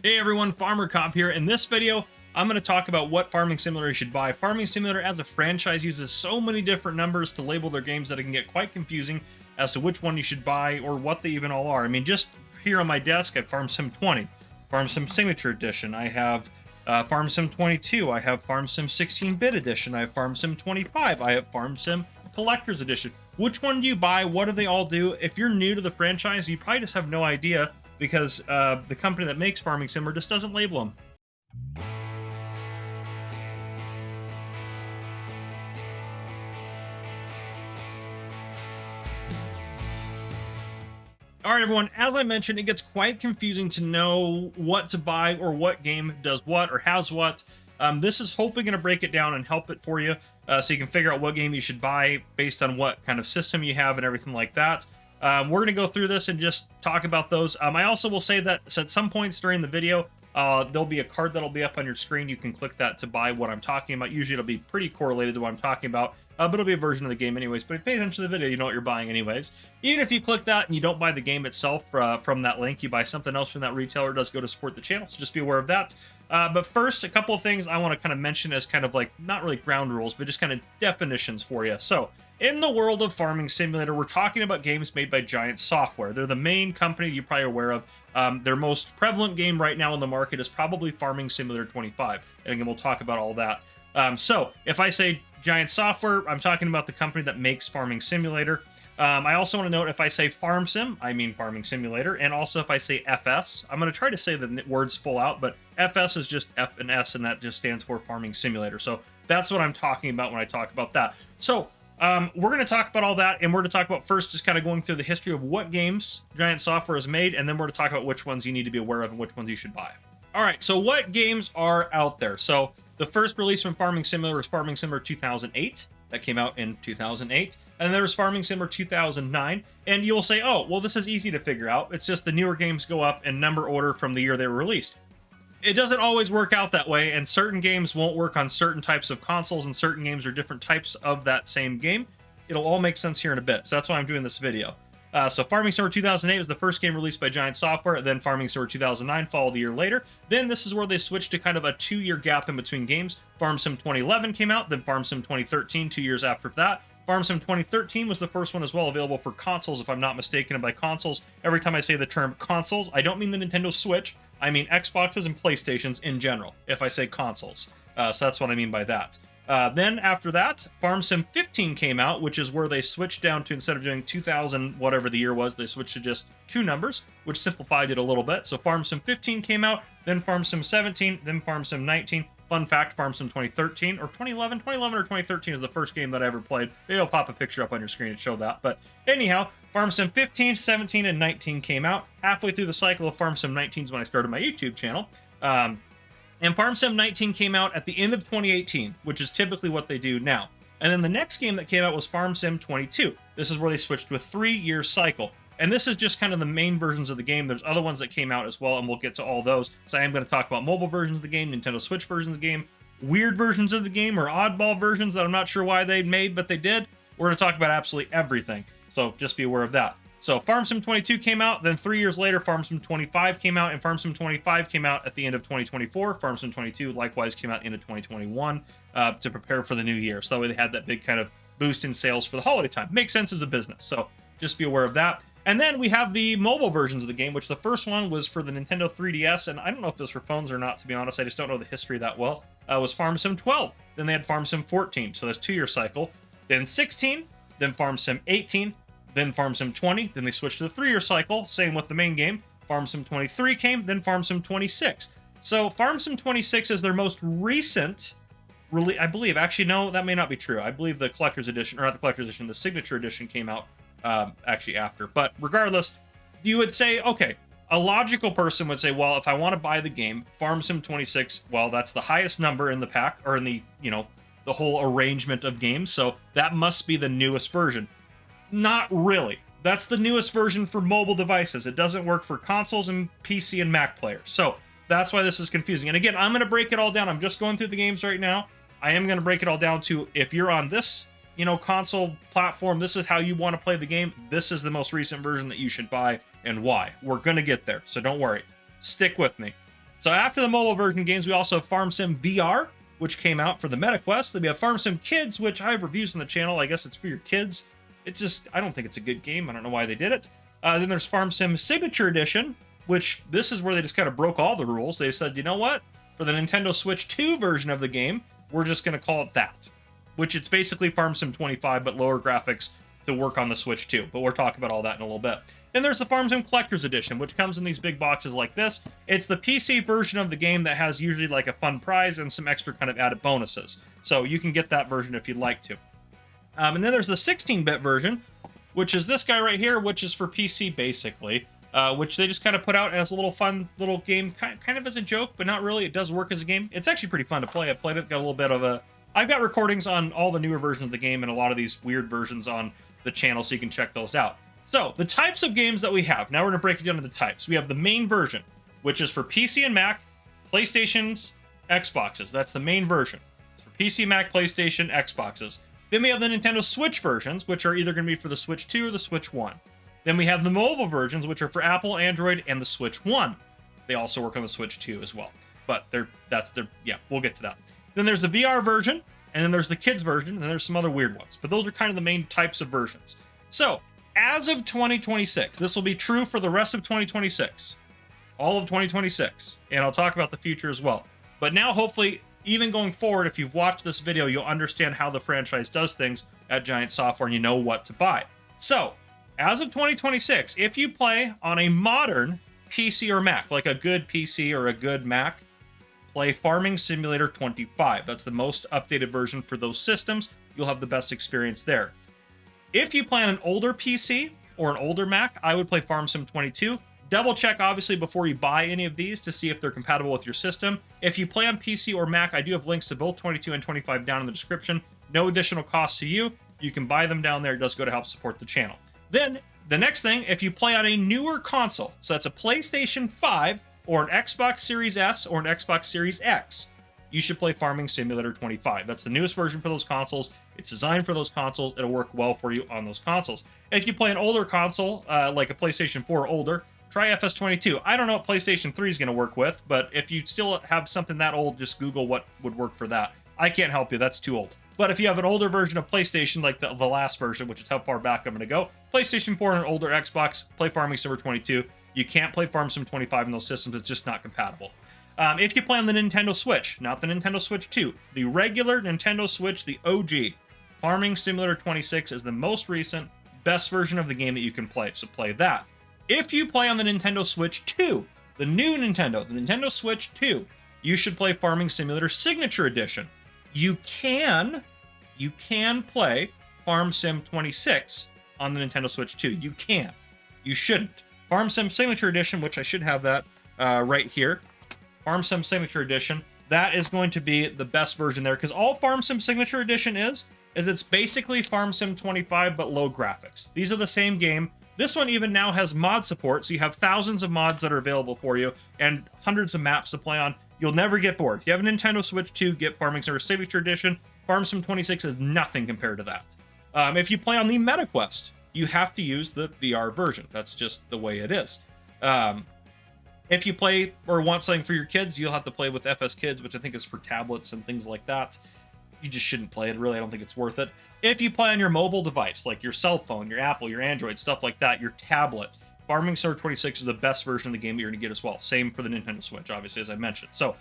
Hey everyone, Farmer Cop here. In this video, I'm going to talk about what Farming Simulator you should buy. Farming Simulator as a franchise uses so many different numbers to label their games that it can get quite confusing as to which one you should buy or what they even all are. I mean, just here on my desk, I have Farm Sim 20, Farm Sim Signature Edition, I have Farm Sim 22, I have Farm Sim 16-bit Edition, I have Farm Sim 25, I have Farm Sim Collector's Edition. Which one do you buy? What do they all do? If you're new to the franchise, you probably just have no idea because the company that makes Farming Simulator just doesn't label them. All right, everyone, as I mentioned, it gets quite confusing to know what to buy or what game does what or has what. This is hopefully going to break it down and help it for you so you can figure out what game you should buy based on what kind of system you have and everything like that. We're going to go through this and just talk about those. I also will say that at some points during the video, there'll be a card that'll be up on your screen. You can click that to buy what I'm talking about. Usually it'll be pretty correlated to what I'm talking about, but it'll be a version of the game anyways. But if you pay attention to the video, you know what you're buying anyways. Even if you click that and you don't buy the game itself from that link, you buy something else from that retailer, it does go to support the channel, so just be aware of that. But first, a couple of things I want to kind of mention as kind of like, not really ground rules, but just kind of definitions for you. So, in the world of Farming Simulator, we're talking about games made by Giant Software. They're the main company you're probably aware of. Their most prevalent game right now in the market is probably Farming Simulator 25. And again, we'll talk about all that. So, if I say Giant Software, I'm talking about the company that makes Farming Simulator. I also want to note, if I say Farm Sim, I mean Farming Simulator. And also if I say FS, I'm going to try to say the words full out, but FS is just F and S, and that just stands for Farming Simulator. So that's what I'm talking about when I talk about that. So we're going to talk about all that, and we're going to talk about first just kind of going through the history of what games Giant Software has made, and then we're going to talk about which ones you need to be aware of and which ones you should buy. All right, so what games are out there? So the first release from Farming Simulator was Farming Simulator 2008. That came out in 2008. And there was Farming Simulator 2009. And you'll say, oh, well, this is easy to figure out. It's just the newer games go up in number order from the year they were released. It doesn't always work out that way, and certain games won't work on certain types of consoles, and certain games are different types of that same game. It'll all make sense here in a bit, so that's why I'm doing this video. So Farming Simulator 2008 was the first game released by Giant Software, then Farming Simulator 2009 followed a year later. Then this is where they switched to kind of a 2-year gap in between games. Farm Sim 2011 came out, then Farm Sim 2013, 2 years after that. Farm Sim 2013 was the first one as well, available for consoles, if I'm not mistaken. And by consoles, every time I say the term consoles, I don't mean the Nintendo Switch. I mean Xboxes and PlayStations in general, if I say consoles. So that's what I mean by that. Then after that, Farm Sim 15 came out, which is where they switched down to, instead of doing 2000, whatever the year was, they switched to just 2 numbers, which simplified it a little bit. So Farm Sim 15 came out, then Farm Sim 17, then Farm Sim 19. Fun fact, Farm Sim 2013, or 2011 or 2013 is the first game that I ever played. Maybe I'll pop a picture up on your screen and show that. But anyhow, Farm Sim 15, 17, and 19 came out. Halfway through the cycle of Farm Sim 19 is when I started my YouTube channel. And Farm Sim 19 came out at the end of 2018, which is typically what they do now. And then the next game that came out was Farm Sim 22. This is where they switched to a 3-year cycle. And this is just kind of the main versions of the game. There's other ones that came out as well, and we'll get to all those. So I am going to talk about mobile versions of the game, Nintendo Switch versions of the game, weird versions of the game, or oddball versions that I'm not sure why they made, but they did. We're going to talk about absolutely everything. So just be aware of that. So Farm Sim 22 came out, then 3 years later, Farm Sim 25 came out, and Farm Sim 25 came out at the end of 2024. Farm Sim 22 likewise came out into 2021 to prepare for the new year. So that way they had that big kind of boost in sales for the holiday time. Makes sense as a business, so just be aware of that. And then we have the mobile versions of the game, which the first one was for the Nintendo 3DS, and I don't know if it was for phones or not, to be honest. I just don't know the history that well. It was Farm Sim 12. Then they had Farm Sim 14, so that's 2-year cycle. Then 16, then Farm Sim 18, then Farm Sim 20, then they switched to the 3-year cycle, same with the main game. Farm Sim 23 came, then Farm Sim 26. So Farm Sim 26 is their most recent release, I believe. Actually, no, that may not be true. I believe the Collector's Edition, or not the Collector's Edition, the Signature Edition came out actually after. But regardless, you would say, okay, a logical person would say, well, if I want to buy the game, Farm Sim 26, well, that's the highest number in the pack, or in the, you know, the whole arrangement of games, so that must be the newest version. Not really. That's the newest version for mobile devices. It doesn't work for consoles and PC and Mac players. So that's why this is confusing. And again, I'm going to break it all down. I'm just going through the games right now. I am going to break it all down to, if you're on this, you know, console platform, this is how you want to play the game. This is the most recent version that you should buy, and why. We're going to get there, so don't worry. Stick with me. So after the mobile version games, we also have Farm Sim VR, which came out for the MetaQuest. Then we have Farm Sim Kids, which I have reviews on the channel. I guess it's for your kids. It's just, I don't think it's a good game. I don't know why they did it. Then there's Farm Sim Signature Edition, which this is where they just kind of broke all the rules. They said, you know what? For the Nintendo Switch 2 version of the game, we're just going to call it that, which it's basically Farm Sim 25, but lower graphics to work on the Switch 2. But we'll talk about all that in a little bit. Then there's the Farm Sim Collector's Edition, which comes in these big boxes like this. It's the PC version of the game that has usually like a fun prize and some extra kind of added bonuses. So you can get that version if you'd like to. And then there's the 16-bit version, which is this guy right here, which is for PC basically, which they just kind of put out as a little fun little game, kind of as a joke, but not really. It does work as a game. It's actually pretty fun to play. I played it, got a little bit of a... I've got recordings on all the newer versions of the game and a lot of these weird versions on the channel, so you can check those out. So, the types of games that we have. Now we're going to break it down into types. We have the main version, which is for PC and Mac, PlayStations, Xboxes. That's the main version. It's for PC, Mac, PlayStation, Xboxes. Then we have the Nintendo Switch versions, which are either going to be for the Switch 2 or the Switch 1. Then we have the mobile versions, which are for Apple, Android, and the Switch 1. They also work on the Switch 2 as well. But yeah, we'll get to that. Then there's the VR version, and then there's the kids version, and then there's some other weird ones. But those are kind of the main types of versions. So, as of 2026, this will be true for the rest of 2026, all of 2026, and I'll talk about the future as well. But now, hopefully, even going forward, if you've watched this video, you'll understand how the franchise does things at Giant Software, and you know what to buy. So, as of 2026, if you play on a modern PC or Mac, like a good PC or a good Mac, play Farming Simulator 25. That's the most updated version for those systems. You'll have the best experience there. If you play on an older PC or an older Mac, I would play Farm Sim 22. Double check, obviously, before you buy any of these to see if they're compatible with your system. If you play on PC or Mac, I do have links to both 22 and 25 down in the description. No additional cost to you. You can buy them down there. It does go to help support the channel. Then, the next thing, if you play on a newer console, so that's a PlayStation 5 or an Xbox Series S or an Xbox Series X, you should play Farming Simulator 25. That's the newest version for those consoles. It's designed for those consoles. It'll work well for you on those consoles. If you play an older console, like a PlayStation 4 or older, try FS22. I don't know what PlayStation 3 is going to work with, but if you still have something that old, just Google what would work for that. I can't help you. That's too old. But if you have an older version of PlayStation, like the last version, which is how far back I'm going to go, PlayStation 4 and an older Xbox, play Farming Simulator 22. You can't play Farm Sim 25 in those systems. It's just not compatible. If you play on the Nintendo Switch, not the Nintendo Switch 2, the regular Nintendo Switch, the OG, Farming Simulator 26 is the most recent, best version of the game that you can play, so play that. If you play on the Nintendo Switch 2, the new Nintendo, the Nintendo Switch 2, you should play Farming Simulator Signature Edition. You can play Farm Sim 26 on the Nintendo Switch 2. You can. You shouldn't. Farm Sim Signature Edition, which I should have that right here. Farm Sim Signature Edition, that is going to be the best version there, because all Farm Sim Signature Edition is it's basically Farm Sim 25, but low graphics. These are the same game. This one even now has mod support, so you have thousands of mods that are available for you, and hundreds of maps to play on. You'll never get bored. If you have a Nintendo Switch 2, get Farming Simulator Signature Edition. Farm Sim 26 is nothing compared to that. If you play on the MetaQuest, you have to use the VR version. That's just the way it is. If you play or want something for your kids, you'll have to play with FS Kids, which I think is for tablets and things like that. You just shouldn't play it, really. I don't think it's worth it. If you play on your mobile device, like your cell phone, your Apple, your Android, stuff like that, your tablet, Farming Simulator 26 is the best version of the game that you're going to get as well. Same for the Nintendo Switch, obviously, as I mentioned. So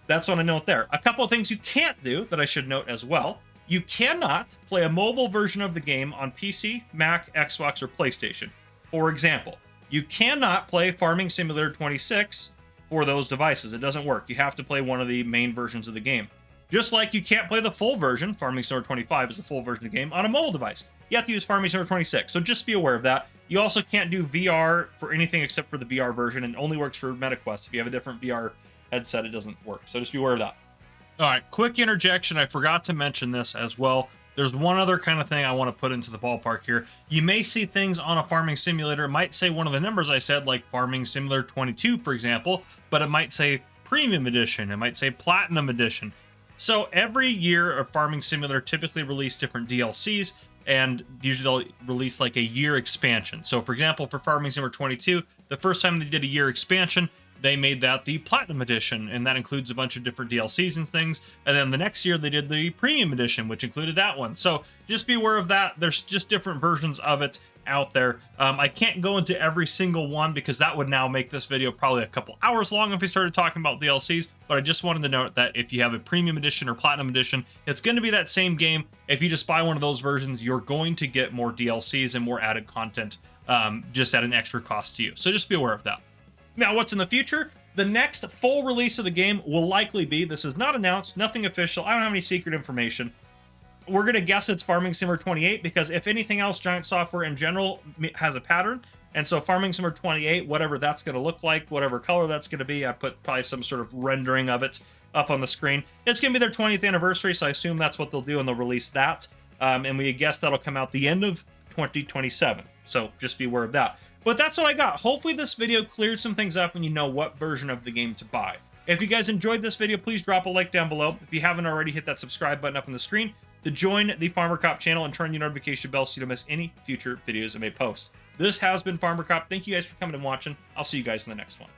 that's what I note there. A couple of things you can't do that I should note as well. You cannot play a mobile version of the game on PC, Mac, Xbox, or PlayStation. For example, you cannot play Farming Simulator 26 for those devices. It doesn't work. You have to play one of the main versions of the game. Just like you can't play the full version, Farming Simulator 25 is the full version of the game, on a mobile device. You have to use Farming Simulator 26, so just be aware of that. You also can't do VR for anything except for the VR version, and only works for MetaQuest. If you have a different VR headset, it doesn't work, so just be aware of that. All right, quick interjection. I forgot to mention this as well. There's one other kind of thing I want to put into the ballpark here. You may see things on a farming simulator. It might say one of the numbers I said, like Farming Simulator 22, for example, but it might say Premium Edition. It might say Platinum Edition. So every year of Farming Simulator typically release different DLCs, and usually they'll release like a year expansion. So for example, for Farming Simulator 22, the first time they did a year expansion, they made that the Platinum Edition, and that includes a bunch of different DLCs and things. And then the next year they did the Premium Edition, which included that one. So just be aware of that. There's just different versions of it out there. I can't go into every single one because that would now make this video probably a couple hours long if we started talking about DLCs, but I just wanted to note that if you have a Premium Edition or Platinum Edition, it's going to be that same game. If you just buy one of those versions, you're going to get more DLCs and more added content just at an extra cost to you. So just be aware of that. Now, what's in the future? The next full release of the game will likely be, this is not announced, nothing official, I don't have any secret information. We're going to guess it's Farming Simulator 28 because if anything else, Giant Software in general has a pattern. And so Farming Simulator 28, whatever that's going to look like, whatever color that's going to be, I put probably some sort of rendering of it up on the screen. It's going to be their 20th anniversary, so I assume that's what they'll do, and they'll release that. And we guess that'll come out the end of 2027. So just be aware of that. But that's what I got. Hopefully this video cleared some things up and you know what version of the game to buy. If you guys enjoyed this video, please drop a like down below. If you haven't already, hit that subscribe button up on the screen to join the Farmer Cop channel and turn your notification bell so you don't miss any future videos I may post. This has been Farmer Cop. Thank you guys for coming and watching. I'll see you guys in the next one.